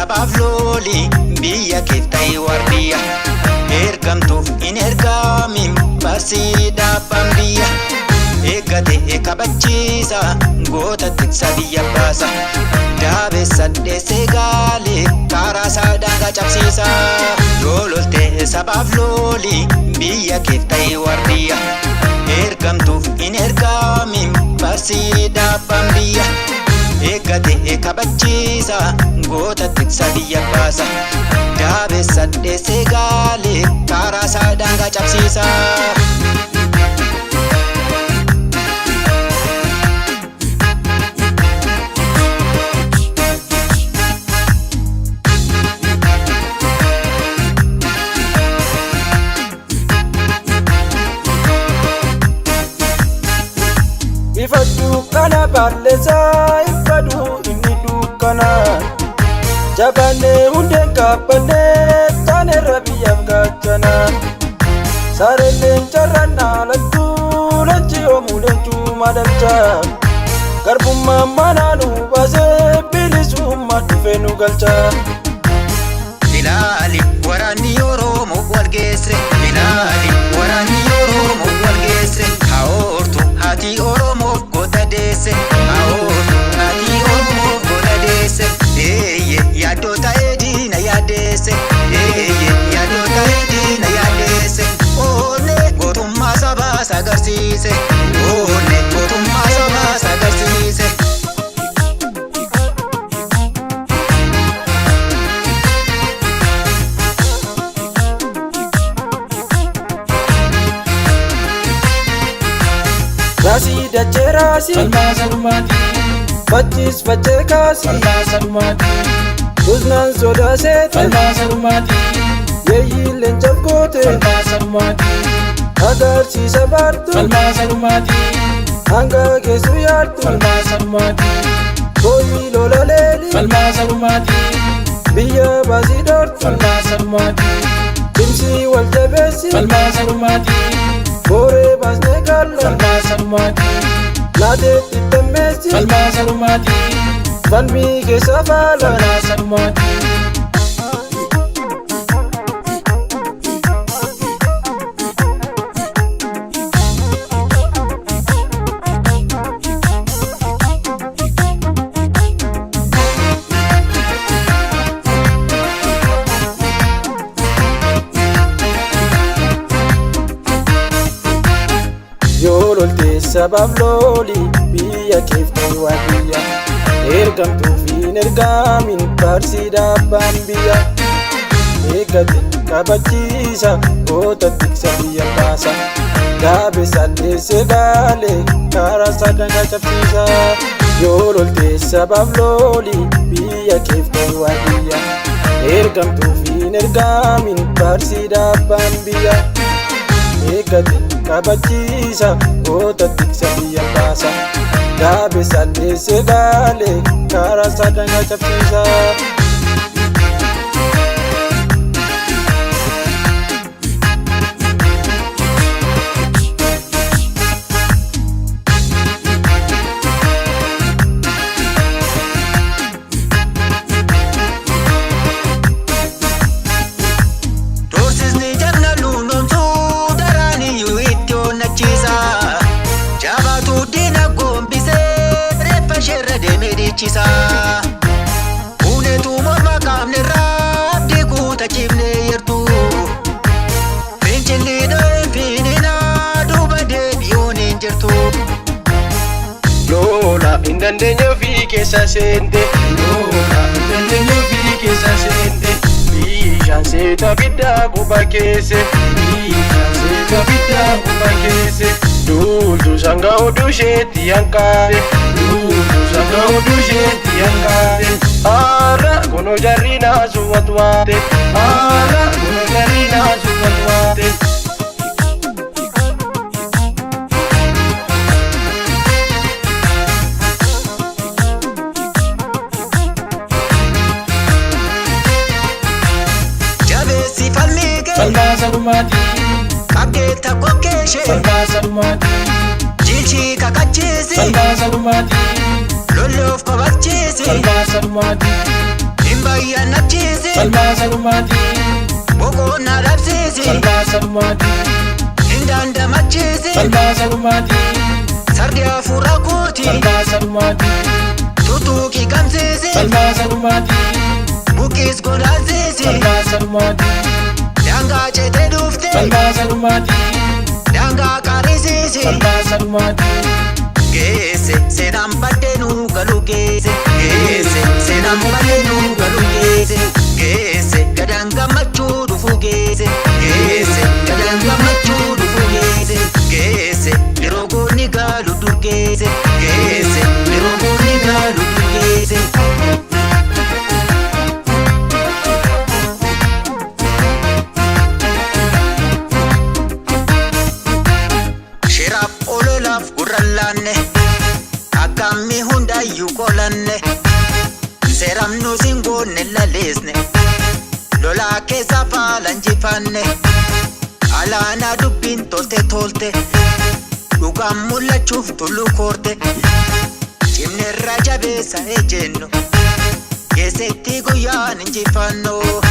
sabaaf looli biyya keettay wardiya ergamtuuf in ergaamin barsii dhaabban biyya eeggate kabachiisa goota tiksa biyya baasa daabessa dheessee gaalee karaa isaa daangaa cabsiisa yoo lolte sabaaf looli biyya keettay wardiya ergamtuuf in ergaamin barsii dhaabban biyya eeggate kabachiisa goota tiksa biyya baasa daabessa dheessee gaalee karaa isaa daangaa cabsiisa. Ifadhu kana balleessa ifadhu inni dukkana jabaanee hundeen kaabbanee taanerra biyyaaf gaachana saarelleen carraan dhaalattuu leenci oomuu leencuu madalcha garbummaan manaa nu baasee bilisummaa dhufee nu galcha. Ilaali waraanni Oromoo wal geesse ilaali waraanni Oromoo wal geesse haoortu haati Oromoof goota deesse haoortu haati Oromoof goota deesse yaaddoo ta'ee diina yaaddeesse yaaddoo ta'ee diina yaaddeesse oonne gootummaa sabaas agarsiise oonne gootummaa sabaas agarsiise. Rasi dachee rasi Falmaasa dhumaati Fachis fachee kaasi Falmaasa dhumaati Kuznaan sodaa seete Falmaasa dhumaati Yeeyyiin leencaaf goote Falmaasa dhumaati Agarsiisa baartu Falmaasa dhumaati hanga geessu yaaddu Falmaasa dhumaati Booyii lola leeli Falmaasa dhumaati biyya baasii dhoortu Falmaasa dhumaati Cimsii wal jabeessi Falmaasa dhumaati booree baasnee gaalla Falmaasa dhumaati laateetti temmeessi Falmaasa dhumaati falmii keessa faala Falmaasa dhumaati. yoo lolte sabaaf looli biyya keeftay waadiyya ergamtuuf hin ergaamin barsii dhaabbaan biyya eeggate kabachiisa goota tiksa biyya baasa daabessa dheessee gaalee karaa isaa daangaa cabsiisa yoo lolte sabaaf looli biyya keeftay waadiyya ergamtuuf hin ergaamin barsii dhaabbaan biyya eeggate kabachiisa goota tiksa biyya baasa daabessa dheessee gaalee karaa isaa daangaa cabsiisa. Unetu morma qaamne raabdi kuuta cimne yertu fincilli dhoofin duuba deebi'uun hin jirtu. Lola hin dandeenye ofii keessa seente Lola hin dandeenye ofii keessa seente bishaan seeta biddaa quba keesse Bishaan seeta biddaa quba keesse duultu sangaa oduu isheetti hanqaate Duultu sangaa oduu isheetti hanqaate Aara kunoo jarri naasu watwaate Haala kunoo jarri naasu watwaate Jabeessi falmii kee Falmaasa dhumaati qabdeetta kokkeeshee Falmaasa dhumaati jilchii kakachiisi Falmaasa dhumaati lolloof qabachiisi Falmaasa dhumaati hin bayya nachise Salma salumati Boko na lapsise Salma salumati Indanda machise Salma salumati Sardia furakoti Salma salumati Tutuki kamsese Salma salumati Bukis godazese Salma salumati Danga chete dufte Salma salumati Danga karisese Salma salumati Gese sedam badenu galu gese Gese sedam badenu galu gese Gese gadanga machudu fugese Gese gadanga machudu fugese Gese lirogo ni galu durgese Gese lirogo ni galu durgese Shirap ololaf gurrallanne Akkammi hundayyuu qolanne Seeram nu singoonne laleesne Lolaa keessa faalan jifanne Alaanaa dubbiin tolte tolte Dhugaan mul'achuuf tullu koorte Cimnerra jabeessa ejjennu Keessatti guyyaan injifannoo